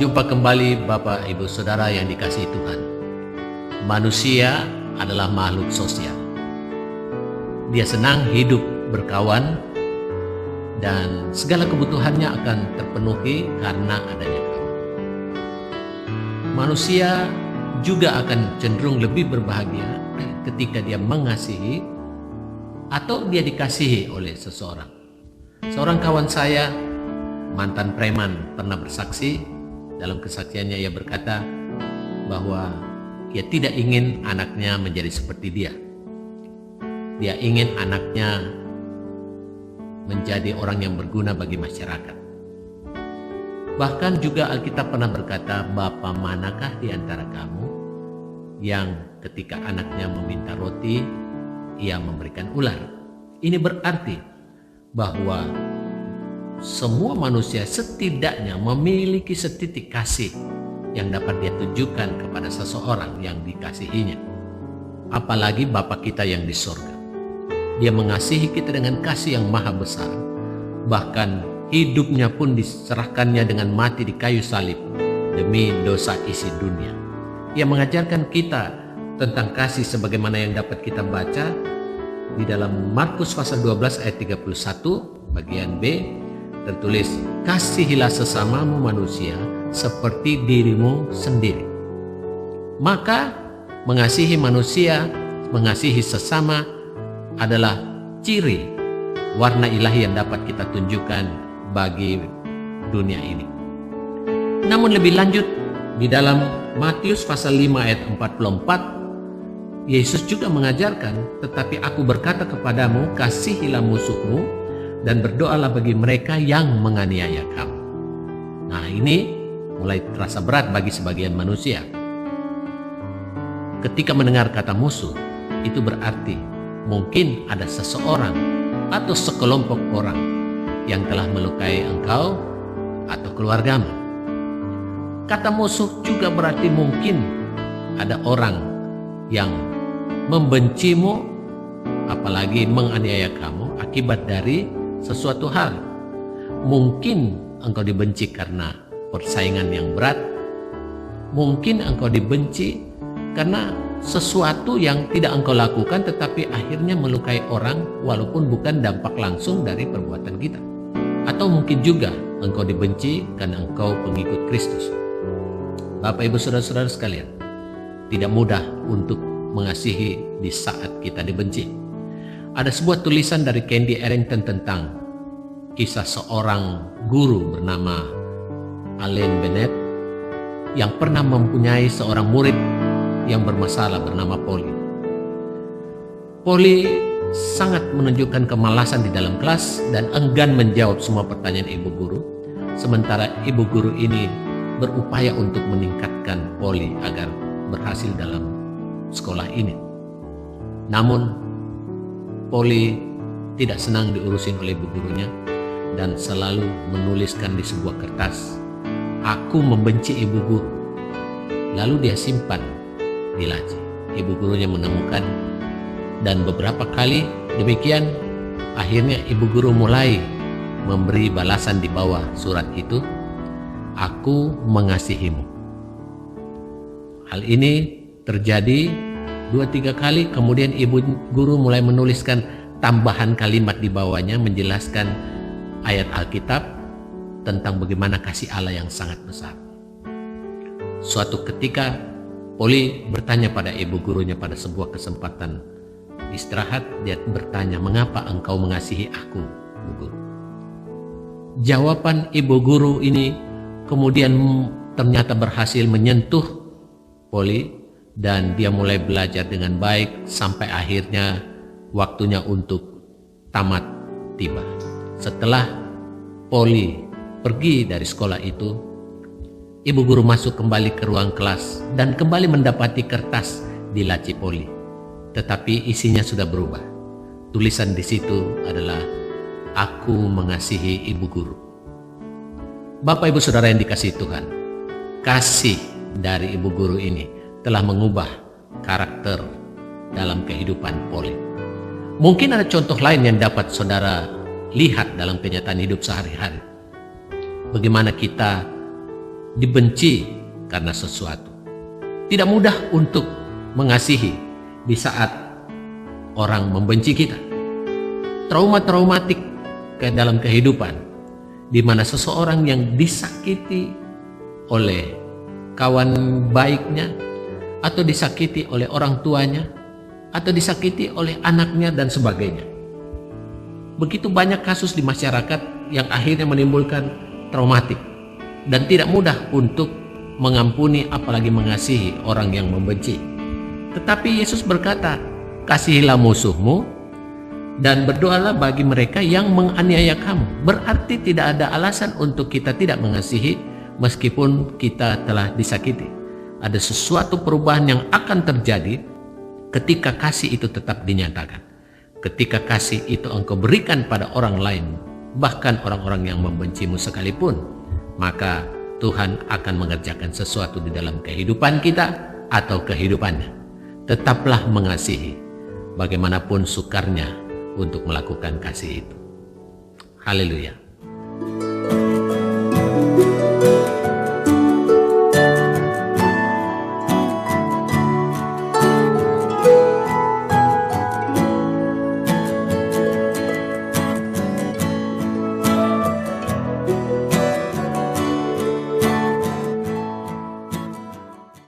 Jumpa kembali Bapak Ibu Saudara yang dikasihi Tuhan. Manusia adalah makhluk sosial. Dia senang hidup berkawan dan segala kebutuhannya akan terpenuhi karena adanya kawan. Manusia juga akan cenderung lebih berbahagia ketika dia mengasihi atau dia dikasihi oleh seseorang. Seorang kawan saya, mantan preman, pernah bersaksi. Dalam kesaksiannya ia berkata bahwa ia tidak ingin anaknya menjadi seperti dia. Dia ingin anaknya menjadi orang yang berguna bagi masyarakat. Bahkan juga Alkitab pernah berkata, "Bapa manakah di antara kamu yang ketika anaknya meminta roti, ia memberikan ular?" Ini berarti bahwa semua manusia setidaknya memiliki setitik kasih yang dapat dia tunjukkan kepada seseorang yang dikasihinya. Apalagi Bapa kita yang di sorga. Dia mengasihi kita dengan kasih yang maha besar. Bahkan hidupnya pun diserahkannya dengan mati di kayu salib demi dosa isi dunia. Ia mengajarkan kita tentang kasih sebagaimana yang dapat kita baca di dalam Markus pasal 12 ayat 31 bagian B. Tertulis, "Kasihilah sesamamu manusia seperti dirimu sendiri." Maka mengasihi manusia, mengasihi sesama adalah ciri warna ilahi yang dapat kita tunjukkan bagi dunia ini. Namun lebih lanjut, di dalam Matius pasal 5 ayat 44, Yesus juga mengajarkan, "Tetapi aku berkata kepadamu, kasihilah musuhmu dan berdoalah bagi mereka yang menganiaya kamu." Nah, ini mulai terasa berat bagi sebagian manusia. Ketika mendengar kata musuh, itu berarti mungkin ada seseorang atau sekelompok orang yang telah melukai engkau atau keluargamu. Kata musuh juga berarti mungkin ada orang yang membencimu, apalagi menganiaya kamu akibat dari sesuatu hal. Mungkin engkau dibenci karena persaingan yang berat. Mungkin engkau dibenci karena sesuatu yang tidak engkau lakukan tetapi akhirnya melukai orang walaupun bukan dampak langsung dari perbuatan kita. Atau mungkin juga engkau dibenci karena engkau pengikut Kristus. Bapak Ibu Saudara-saudara sekalian, tidak mudah untuk mengasihi di saat kita dibenci. Ada sebuah tulisan dari Candy Arrington tentang kisah seorang guru bernama Alain Bennett yang pernah mempunyai seorang murid yang bermasalah bernama Polly. Polly sangat menunjukkan kemalasan di dalam kelas dan enggan menjawab semua pertanyaan ibu guru, sementara ibu guru ini berupaya untuk meningkatkan Polly agar berhasil dalam sekolah ini. Namun Polly tidak senang diurusin oleh ibu gurunya dan selalu menuliskan di sebuah kertas, "Aku membenci ibu guru." Lalu dia simpan di laci. Ibu gurunya menemukan dan beberapa kali demikian akhirnya ibu guru mulai memberi balasan di bawah surat itu, "Aku mengasihimu." Hal ini terjadi 2-3 kali, kemudian ibu guru mulai menuliskan tambahan kalimat di bawahnya menjelaskan ayat Alkitab tentang bagaimana kasih Allah yang sangat besar. Suatu ketika Polly bertanya pada ibu gurunya pada sebuah kesempatan istirahat, dia bertanya, "Mengapa engkau mengasihi aku, ibu guru?" Jawaban ibu guru ini kemudian ternyata berhasil menyentuh Polly dan dia mulai belajar dengan baik sampai akhirnya waktunya untuk tamat tiba. Setelah Polly pergi dari sekolah itu, ibu guru masuk kembali ke ruang kelas dan kembali mendapati kertas di laci Polly. Tetapi isinya sudah berubah. Tulisan di situ adalah, "Aku mengasihi ibu guru." Bapak Ibu Saudara yang dikasihi Tuhan, kasih dari ibu guru ini telah mengubah karakter dalam kehidupan Polly. Mungkin ada contoh lain yang dapat saudara lihat dalam kenyataan hidup sehari-hari. Bagaimana kita dibenci karena sesuatu. Tidak mudah untuk mengasihi di saat orang membenci kita. Traumatik ke dalam kehidupan, di mana seseorang yang disakiti oleh kawan baiknya, atau disakiti oleh orang tuanya, atau disakiti oleh anaknya dan sebagainya. Begitu banyak kasus di masyarakat yang akhirnya menimbulkan traumatik dan tidak mudah untuk mengampuni apalagi mengasihi orang yang membenci. Tetapi Yesus berkata, kasihilah musuhmu dan berdoalah bagi mereka yang menganiaya kamu. Berarti tidak ada alasan untuk kita tidak mengasihi meskipun kita telah disakiti. Ada sesuatu perubahan yang akan terjadi ketika kasih itu tetap dinyatakan. Ketika kasih itu engkau berikan pada orang lain, bahkan orang-orang yang membencimu sekalipun, maka Tuhan akan mengerjakan sesuatu di dalam kehidupan kita atau kehidupannya. Tetaplah mengasihi, bagaimanapun sukarnya untuk melakukan kasih itu. Haleluya.